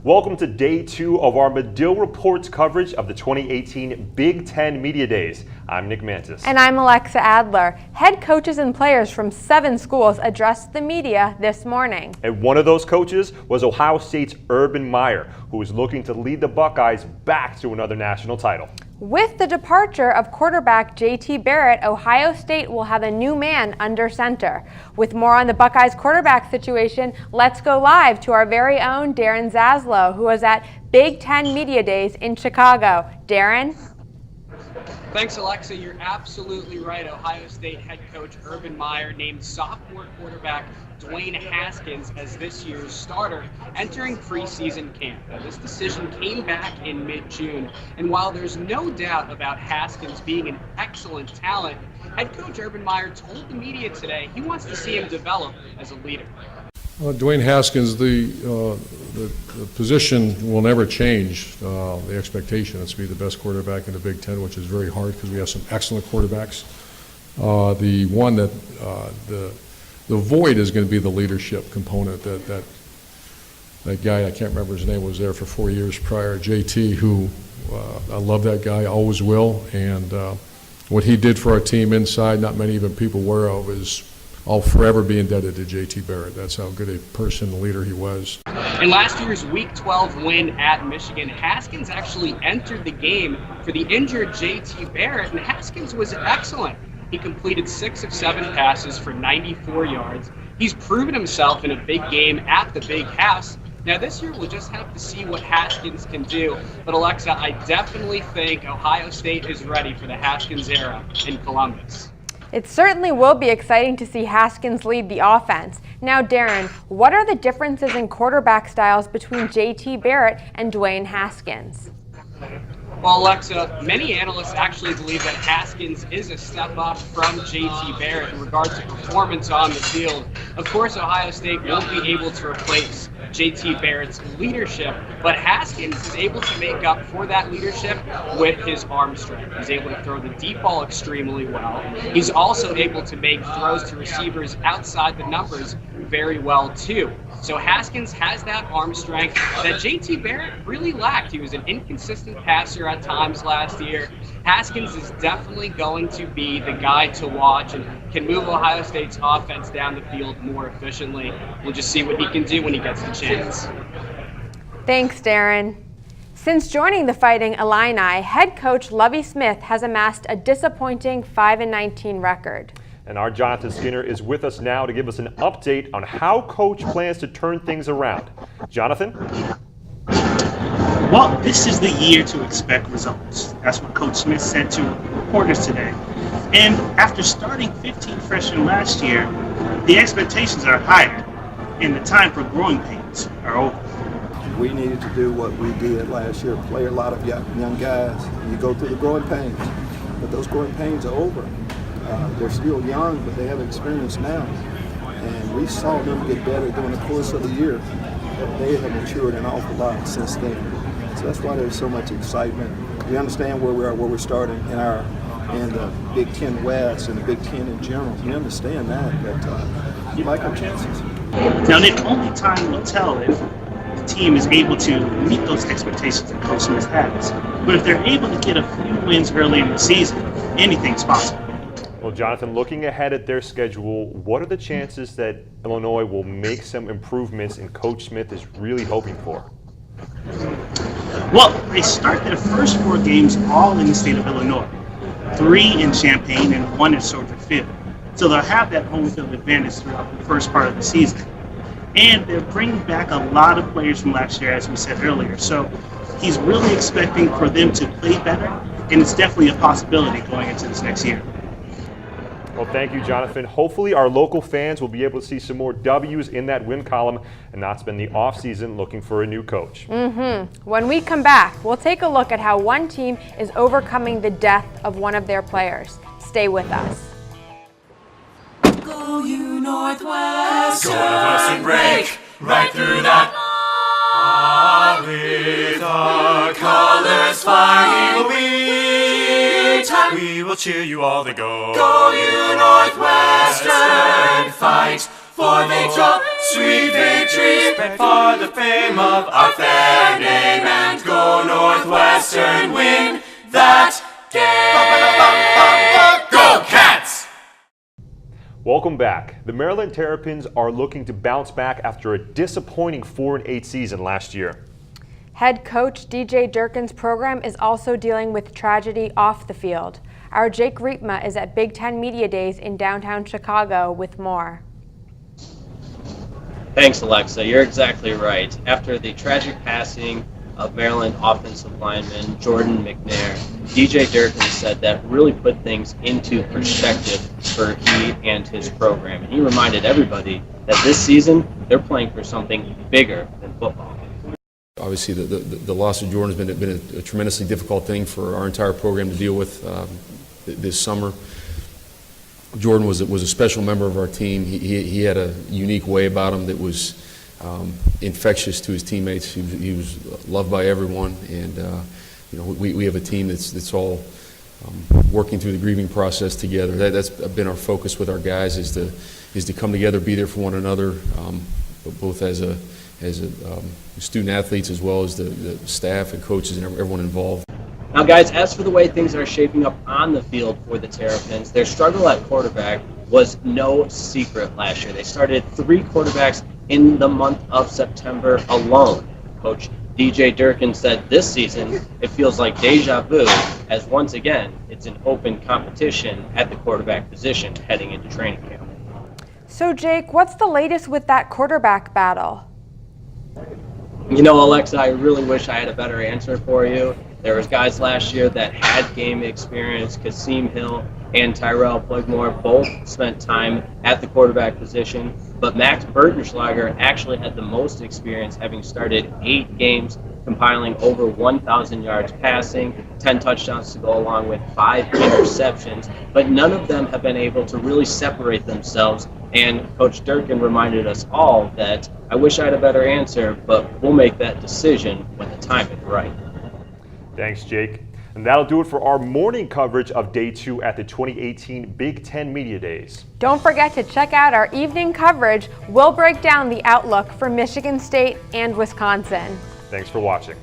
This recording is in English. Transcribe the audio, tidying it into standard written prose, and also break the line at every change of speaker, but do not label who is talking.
Welcome to day 2 of our Medill Reports coverage of the 2018 Big Ten Media Days. I'm Nick Mantas.
And I'm Alexa Adler. Head coaches and players from 7 schools addressed the media this morning.
And one of those coaches was Ohio State's Urban Meyer, who is looking to lead the Buckeyes back to another national title.
With the departure of quarterback J.T. Barrett, Ohio State will have a new man under center. With more on the Buckeyes quarterback situation, let's go live to our very own Darren Zaslow, who was at Big Ten Media Days in Chicago. Darren?
Thanks, Alexa. You're absolutely right. Ohio State head coach Urban Meyer named sophomore quarterback Dwayne Haskins as this year's starter entering preseason camp. Now, this decision came back in mid-June, and while there's no doubt about Haskins being an excellent talent, head coach Urban Meyer told the media today he wants to see him develop as a leader.
Dwayne Haskins, the position will never change. The expectation is to be the best quarterback in the Big Ten, which is very hard because we have some excellent quarterbacks. The one that the void is going to be the leadership component. That guy, I can't remember his name, was there for 4 years prior, JT, who I love that guy, always will. And what he did for our team inside, not many even people aware of, is I'll forever be indebted to J.T. Barrett. That's how good a person and leader he was.
In last year's Week 12 win at Michigan, Haskins actually entered the game for the injured J.T. Barrett, and Haskins was excellent. He completed 6 of 7 passes for 94 yards. He's proven himself in a big game at the Big House. Now this year we'll just have to see what Haskins can do. But Alexa, I definitely think Ohio State is ready for the Haskins era in Columbus.
It certainly will be exciting to see Haskins lead the offense. Now, Darren, what are the differences in quarterback styles between J.T. Barrett and Dwayne Haskins?
Well, Alexa, many analysts actually believe that Haskins is a step up from J.T. Barrett in regards to performance on the field. Of course, Ohio State won't be able to replace J.T. Barrett's leadership, but Haskins is able to make up for that leadership with his arm strength. He's able to throw the deep ball extremely well. He's also able to make throws to receivers outside the numbers very well, too. So Haskins has that arm strength that J.T. Barrett really lacked. He was an inconsistent passer at times last year. Haskins is definitely going to be the guy to watch and can move Ohio State's offense down the field more efficiently. We'll just see what he can do when he gets the chance.
Thanks, Darren. Since joining the Fighting Illini, head coach Lovie Smith has amassed a disappointing 5-19 record.
And our Jonathan Skinner is with us now to give us an update on how Coach plans to turn things around. Jonathan?
Well, this is the year to expect results. That's what Coach Smith said to reporters today. And after starting 15 freshmen last year, the expectations are higher, and the time for growing pains are over.
We needed to do what we did last year, play a lot of young guys. You go through the growing pains, but those growing pains are over. They're still young, but they have experience now. And we saw them get better during the course of the year. They have matured an awful lot since then. So that's why there's so much excitement. We understand where we are, where we're starting in the Big Ten West and the Big Ten in general. We understand that, but we like our chances.
Now, Nick, only time will tell if the team is able to meet those expectations that Coach Smith has. But if they're able to get a few wins early in the season, anything's possible.
Well, Jonathan, looking ahead at their schedule, what are the chances that Illinois will make some improvements and Coach Smith is really hoping for?
Well, they start their first 4 games all in the state of Illinois, 3 in Champaign and 1 in Soldier Field. So they'll have that home field advantage throughout the first part of the season. And they're bringing back a lot of players from last year, as we said earlier. So he's really expecting for them to play better, and it's definitely a possibility going into this next year.
Well, thank you, Jonathan. Hopefully our local fans will be able to see some more W's in that win column and not spend the offseason looking for a new coach.
When we come back, we'll take a look at how one team is overcoming the death of one of their players. Stay with us.
Go you Northwestern, go Northwestern, break right through that. With our colors flying, we will cheer you all the go. Go you Northwestern, fight for victory. sweet victory, spread for the fame of our fair name, and go Northwestern, win that game. Go Cats!
Welcome back. The Maryland Terrapins are looking to bounce back after a disappointing 4-8 season last year.
Head coach DJ Durkin's program is also dealing with tragedy off the field. Our Jake Riepma is at Big Ten Media Days in downtown Chicago with more.
Thanks, Alexa. You're exactly right. After the tragic passing of Maryland offensive lineman Jordan McNair, DJ Durkin said that really put things into perspective for he and his program. And he reminded everybody that this season they're playing for something bigger than football.
Obviously, the loss of Jordan has been a tremendously difficult thing for our entire program to deal with this summer. Jordan was a special member of our team. He had a unique way about him that was infectious to his teammates. He was loved by everyone, and we have a team that's all working through the grieving process together. That's been our focus with our guys is to come together, be there for one another, both as student athletes as well as the staff and coaches and everyone involved.
Now, guys, as for the way things are shaping up on the field for the Terrapins, their struggle at quarterback was no secret last year. They started 3 quarterbacks in the month of September alone. Coach DJ Durkin said this season it feels like deja vu, as once again it's an open competition at the quarterback position heading into training camp.
So Jake, what's the latest with that quarterback battle?
You know, Alexa, I really wish I had a better answer for you. There was guys last year that had game experience. Kasim Hill and Tyrell Plugmore both spent time at the quarterback position, but Max Bertenschlager actually had the most experience, having started 8 games, compiling over 1,000 yards passing, 10 touchdowns to go along with 5 interceptions, but none of them have been able to really separate themselves. And Coach Durkin reminded us all that I wish I had a better answer, but we'll make that decision when the time is right.
Thanks, Jake. And that'll do it for our morning coverage of Day 2 at the 2018 Big Ten Media Days.
Don't forget to check out our evening coverage. We'll break down the outlook for Michigan State and Wisconsin.
Thanks for watching.